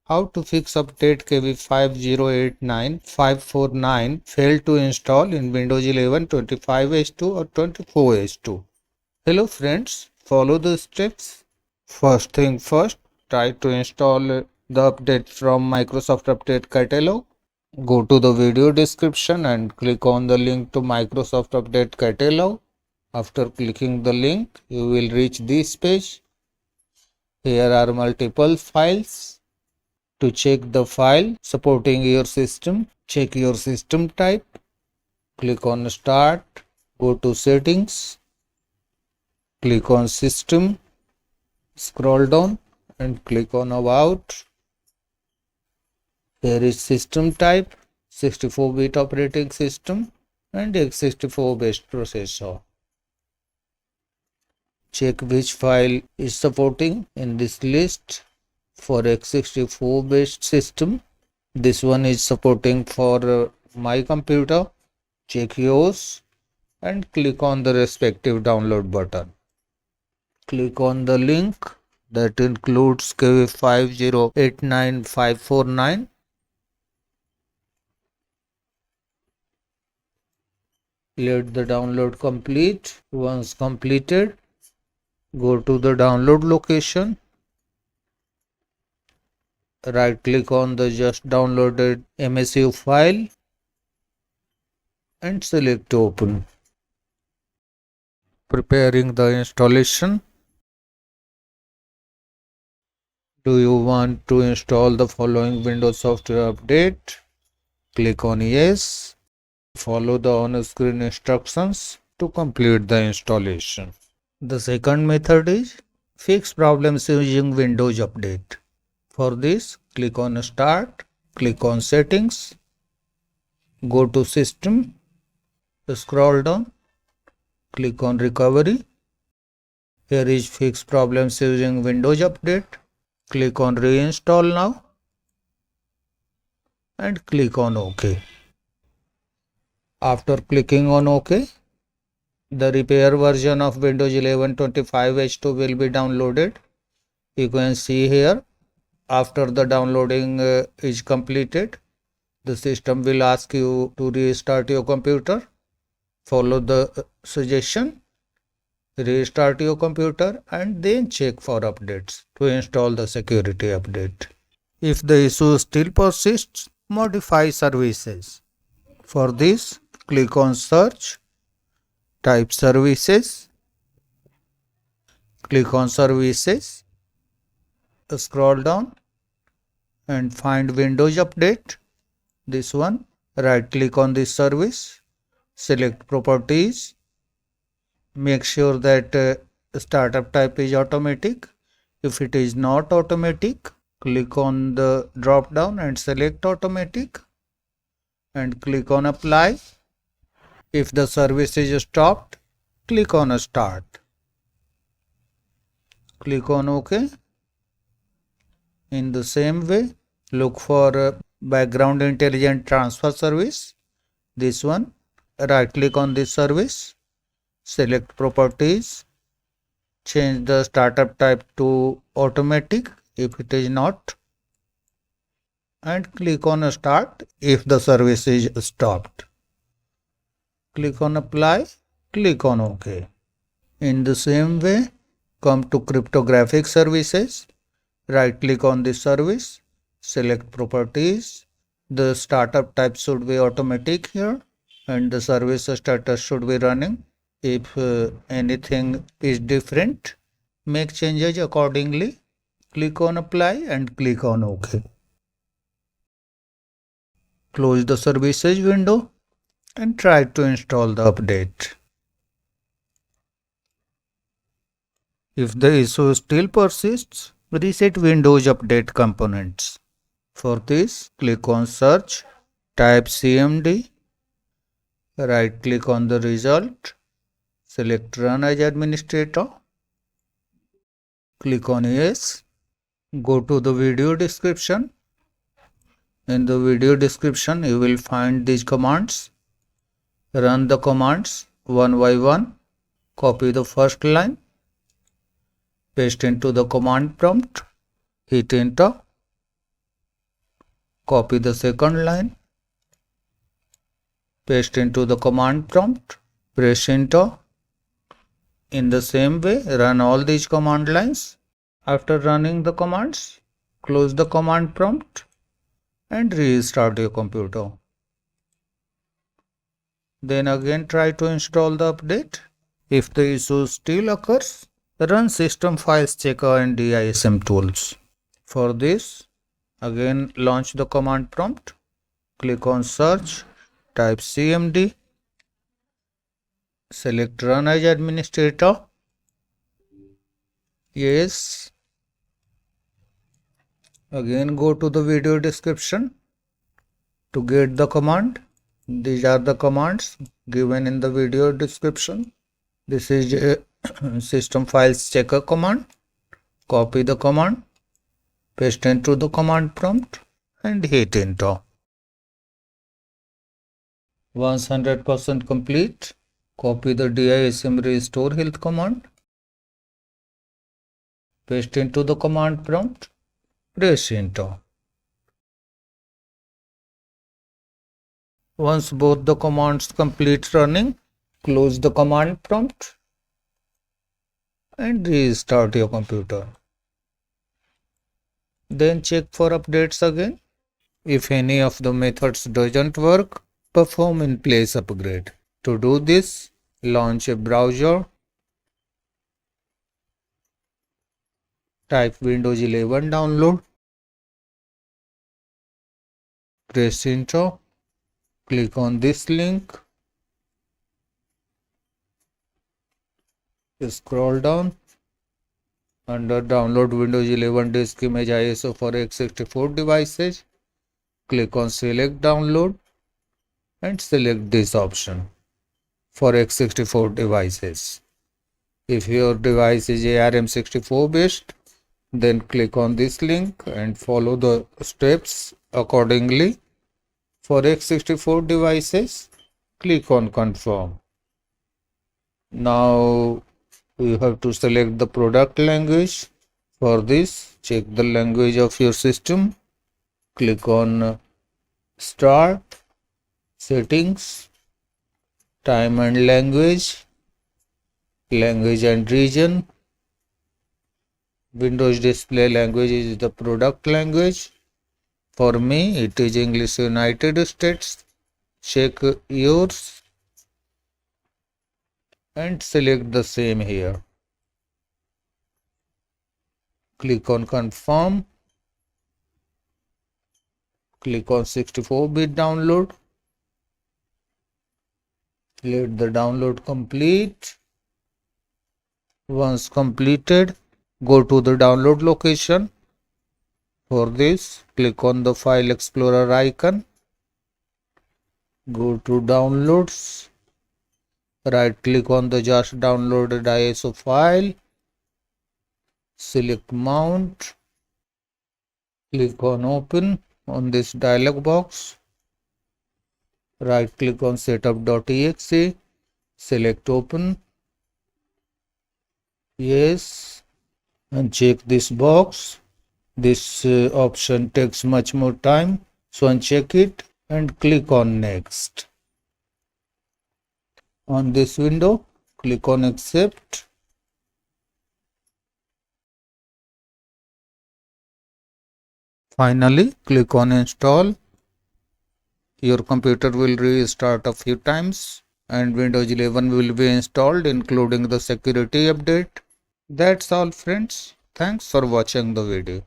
How to fix update KB5089549 failed to install in Windows 11 25H2 or 24H2. Hello friends, follow the steps. First thing first, try to install the update from Microsoft Update Catalog. Go to the video description and click on the link to Microsoft Update Catalog. After clicking the link, you will reach this page. Here are multiple files. To check the file supporting your system, check your system type. Click on Start. Go to Settings. Click on System. Scroll down and click on About. Here is System type, 64-bit operating system and x64-based processor. Check which file is supporting in this list. For x64 based system, this one is supporting for my computer. Check yours and click on the respective download button. Click on the link that includes KB5089549. Let the download complete. Once completed, go to the download location. Right click on the just downloaded MSU file and select Open. Preparing the installation. Do you want to install the following Windows software update? Click on Yes. Follow the on-screen instructions to complete the installation. The second method is fix problems using Windows Update. For this, click on Start, click on Settings, go to System, scroll down, click on Recovery. Here is Fix Problems using Windows Update. Click on Reinstall Now and click on OK. After clicking on OK, the repair version of Windows 11 25H2 will be downloaded. You can see here. After the downloading is completed, the system will ask you to restart your computer. Follow the suggestion, restart your computer and then check for updates to install the security update. If the issue still persists, modify services. For this, click on Search, type Services, click on Services, scroll down and find Windows Update. This one, right click on this service, select Properties. Make sure that startup type is automatic. If it is not automatic, click on the drop down and select Automatic and click on Apply. If the service is stopped, click on Start. Click on OK. In the same way, look for Background Intelligent Transfer Service. This one, right click on this service, select Properties, change the startup type to Automatic if it is not, and click on Start if the service is stopped. Click on Apply, click on OK. In the same way, come to Cryptographic Services. Right click on this service, select Properties. The startup type should be Automatic here and the service status should be running. If anything is different, make changes accordingly. Click on Apply and click on OK. Close the services window and try to install the update. If the issue still persists, reset Windows Update components. For this, click on Search, type CMD, right click on the result, select Run as Administrator, click on Yes, go to the video description. In the video description, you will find these commands. Run the commands one by one, copy the first line, paste into the command prompt, hit enter. Copy the second line, paste into the command prompt, press enter. In the same way, run all these command lines. After running the commands, close the command prompt and restart your computer. Then again try to install the update. If the issue still occurs, run system files checker and DISM tools. For this, again launch the command prompt, click on search, type cmd, select run as administrator, yes. Again go to the video description to get the command. These are the commands given in the video description. This is a system files checker command. Copy the command, paste into the command prompt and hit enter. Once 100% complete, copy the DISM RestoreHealth command, paste into the command prompt, press enter. Once both the commands complete running, close the command prompt and restart your computer. Then check for updates again. If any of the methods doesn't work, perform in place upgrade. To do this, launch a browser, type Windows 11 download, press enter, click on this link, scroll down, under download Windows 11 disk image ISO for x64 devices, click on select download and select this option for x64 devices. If your device is ARM64 based, then click on this link and follow the steps accordingly. For x64 devices, click on confirm. Now you have to select the product language. For this, check the language of your system. Click on Start, Settings, Time and Language, Language and Region. Windows display language is the product language. For me, it is English United States. Check yours and select the same here. Click on confirm. Click on 64-bit download. Let the download complete. Once completed, go to the download location. For this, click on the File Explorer icon. Go to Downloads. Right click on the just downloaded ISO file. Select Mount. Click on Open on this dialog box. Right click on setup.exe. Select Open. Yes. And check this box. This option takes much more time. So uncheck it and click on Next. On this window, click on Accept. Finally, click on Install. Your computer will restart a few times and Windows 11 will be installed, including the security update. That's all, friends. Thanks for watching the video.